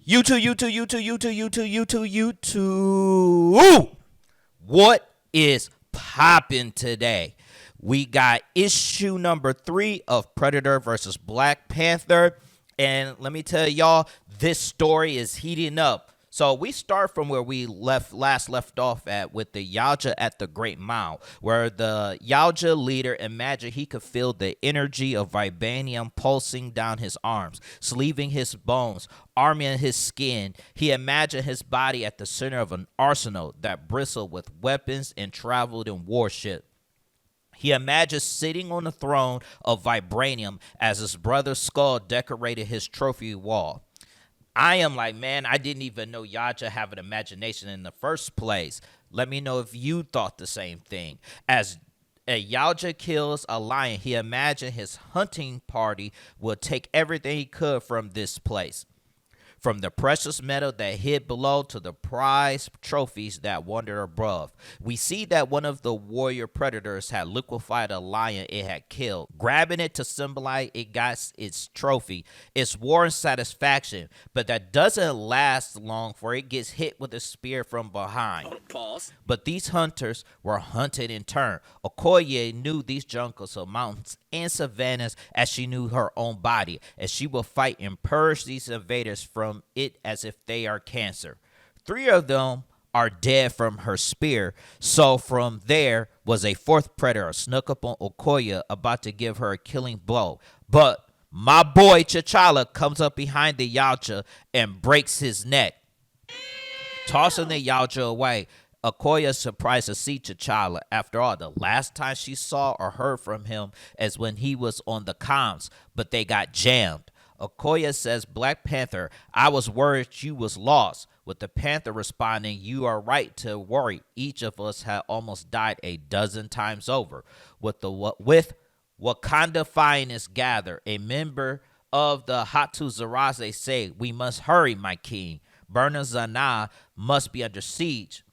YouTube. What is popping today? We got issue number 3 of Predator versus Black Panther. And let me tell y'all, this story is heating up. So we start from where we last left off at with the Yaja at the Great Mile, where the Yaja leader imagined he could feel the energy of vibranium pulsing down his arms, sleeving his bones, arming his skin. He imagined his body at the center of an arsenal that bristled with weapons and traveled in warship. He imagined sitting on the throne of vibranium as his brother's skull decorated his trophy wall. I am like, man, I didn't even know Yaja have an imagination in the first place. Let me know if you thought the same thing. As a Yaja kills a lion, he imagined his hunting party would take everything he could from this place. From the precious metal that hid below to the prized trophies that wandered above. We see that one of the warrior predators had liquefied a lion it had killed. Grabbing it to symbolize it got its trophy. It's war and satisfaction, but that doesn't last long, for it gets hit with a spear from behind. Pause. But these hunters were hunted in turn. Okoye knew these jungles of mountains and savannas as she knew her own body, and she will fight and purge these invaders from it as if they are cancer. 3 of them are dead from her spear, so from there was a 4th predator snuck up on Okoye, about to give her a killing blow. But my boy T'Challa comes up behind the Yaja and breaks his neck, tossing the Yaja away. Okoye is surprised to see T'Challa. After all, the last time she saw or heard from him is when he was on the comms, but they got jammed. Okoye says, Black Panther, I was worried you was lost. With the Panther responding, you are right to worry. Each of us had almost died a dozen times over. With Wakanda finest gather, a member of the Hatu Zaraze say, we must hurry, my king. Burner Zana must be under siege.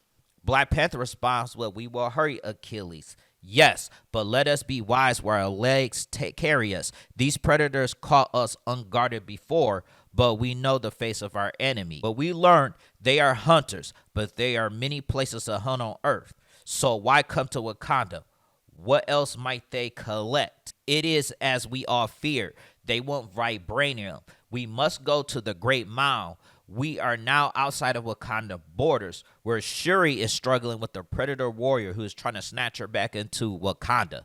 Black Panther responds, well, we will hurry, Achilles. Yes, but let us be wise where our legs carry us. These predators caught us unguarded before, but we know the face of our enemy. But we learned they are hunters, but there are many places to hunt on earth. So why come to Wakanda? What else might they collect? It is as we all fear. They want vibranium. We must go to the Great Mile. We are now outside of Wakanda borders, where Shuri is struggling with the predator warrior who is trying to snatch her back into Wakanda.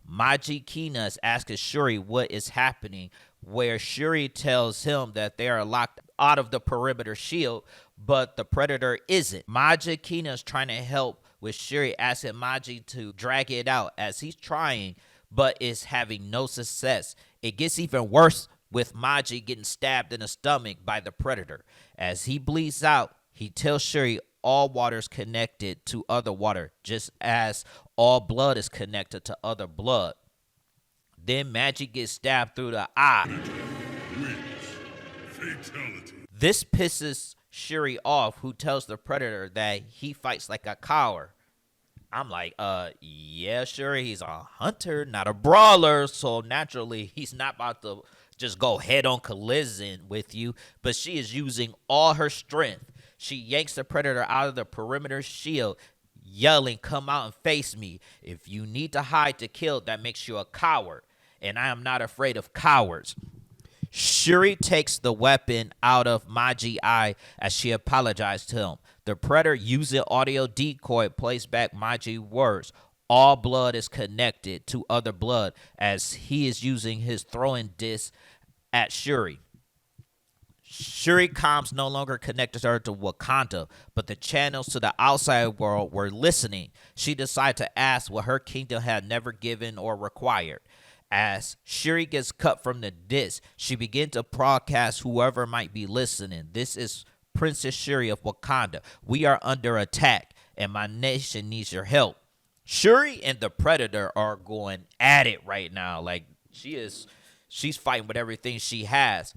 Maji Kina is asking Shuri what is happening, where Shuri tells him that they are locked out of the perimeter shield, but the predator isn't. Maji Kina is trying to help with Shuri, asking Maji to drag it out as he's trying, but is having no success. It gets even worse with Maji getting stabbed in the stomach by the predator. As he bleeds out, he tells Shuri all water is connected to other water, just as all blood is connected to other blood. Then Maji gets stabbed through the eye. Fatality. This pisses Shuri off, who tells the predator that he fights like a coward. I'm like, yeah, Shuri, he's a hunter, not a brawler, so naturally he's not about to just go head-on collision with you, but she is using all her strength. She yanks the predator out of the perimeter shield, yelling, come out and face me. If you need to hide to kill, that makes you a coward, and I am not afraid of cowards. Shuri takes the weapon out of Maji's eye as she apologized to him. The predator, using audio decoy, plays back Maji's words. All blood is connected to other blood, as he is using his throwing disc at Shuri. Shuri comms no longer connected her to Wakanda, but the channels to the outside world were listening. She decided to ask what her kingdom had never given or required. As Shuri gets cut from the disc, she begins to broadcast whoever might be listening. This is Princess Shuri of Wakanda. We are under attack, and my nation needs your help. Shuri and the Predator are going at it right now. Like, she's fighting with everything she has.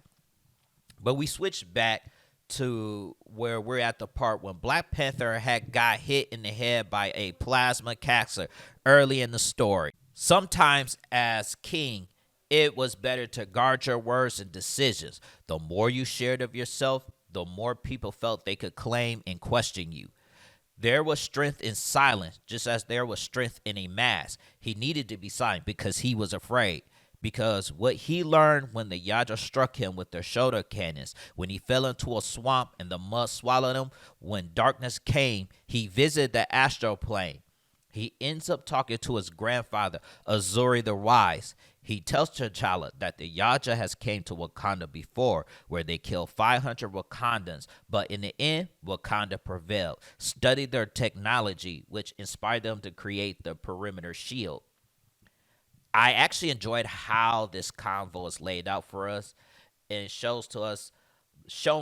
But we switch back to where we're at the part when Black Panther had got hit in the head by a plasma capsule early in the story. Sometimes as king, it was better to guard your words and decisions. The more you shared of yourself, the more people felt they could claim and question you. There was strength in silence, just as there was strength in a mask. He needed to be silent because he was afraid. Because what he learned when the Yaja struck him with their shoulder cannons, when he fell into a swamp and the mud swallowed him, when darkness came, he visited the astral plane. He ends up talking to his grandfather, Azuri the Wise. He tells T'Challa that the Yaja has came to Wakanda before, where they killed 500 Wakandans, but in the end, Wakanda prevailed. Studied their technology, which inspired them to create the perimeter shield. I actually enjoyed how this convo is laid out for us, and it shown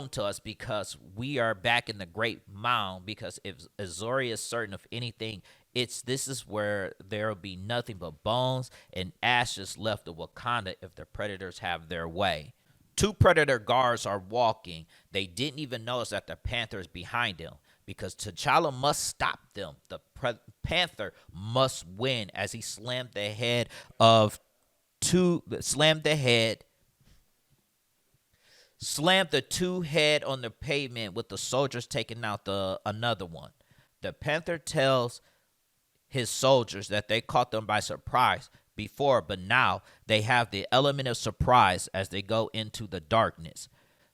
to us because we are back in the Great Mound. Because if Azori is certain of anything, this is where there will be nothing but bones and ashes left of Wakanda if the predators have their way. Two predator guards are walking. They didn't even notice that the Panther is behind them because T'Challa must stop them. The Panther must win as he slammed the head slammed the two head on the pavement with the soldiers taking out another one. The Panther tells his soldiers that they caught them by surprise before, but now they have the element of surprise as they go into the darkness.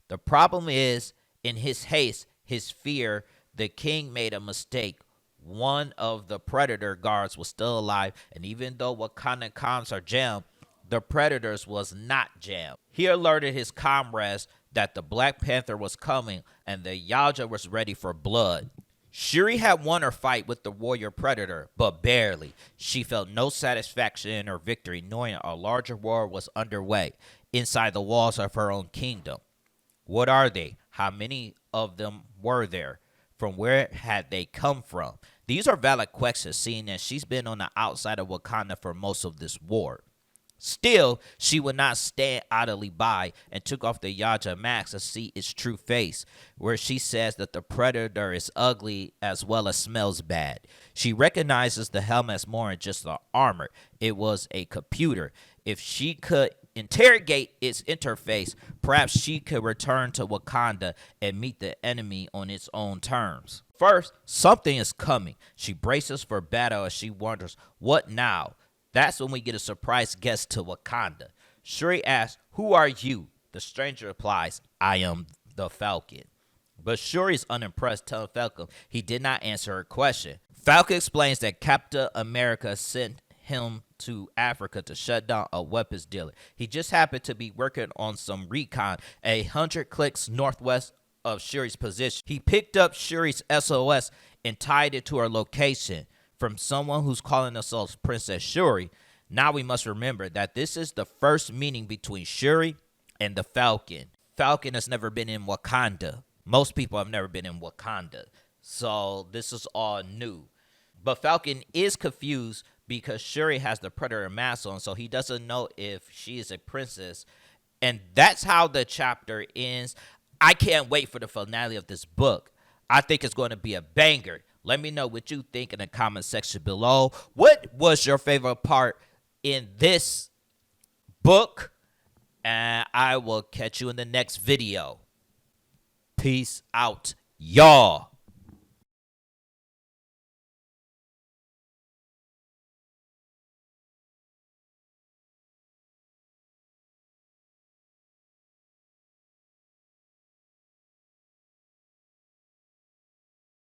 The problem is, in his haste, his fear, the king made a mistake. One of the predator guards was still alive, and even though Wakanda comms are jammed, the predators was not jammed. He alerted his comrades that the Black Panther was coming, and the Yaja was ready for blood. Shuri had won her fight with the warrior predator, but barely. She felt no satisfaction in her victory, knowing a larger war was underway inside the walls of her own kingdom. What are they? How many of them were there? From where had they come from? These are valid questions, seeing that she's been on the outside of Wakanda for most of this war. Still, she would not stand idly by and took off the Yaja mask to see its true face, where she says that the predator is ugly as well as smells bad. She recognizes the helmet as more than just the armor. It was a computer. If she could interrogate its interface, perhaps she could return to Wakanda and meet the enemy on its own terms. First, something is coming. She braces for battle as she wonders, what now? That's when we get a surprise guest to Wakanda. Shuri asks, who are you? The stranger replies, I am the Falcon. But Shuri is unimpressed, telling Falcon he did not answer her question. Falcon explains that Captain America sent him to Africa to shut down a weapons dealer. He just happened to be working on some recon 100 clicks northwest of Shuri's position. He picked up Shuri's SOS and tied it to her location. From someone who's calling themselves Princess Shuri. Now we must remember that this is the first meeting between Shuri and the Falcon. Falcon has never been in Wakanda. Most people have never been in Wakanda. So this is all new. But Falcon is confused because Shuri has the predator mask on, so he doesn't know if she is a princess. And that's how the chapter ends. I can't wait for the finale of this book. I think it's going to be a banger. Let me know what you think in the comment section below. What was your favorite part in this book? And I will catch you in the next video. Peace out, y'all.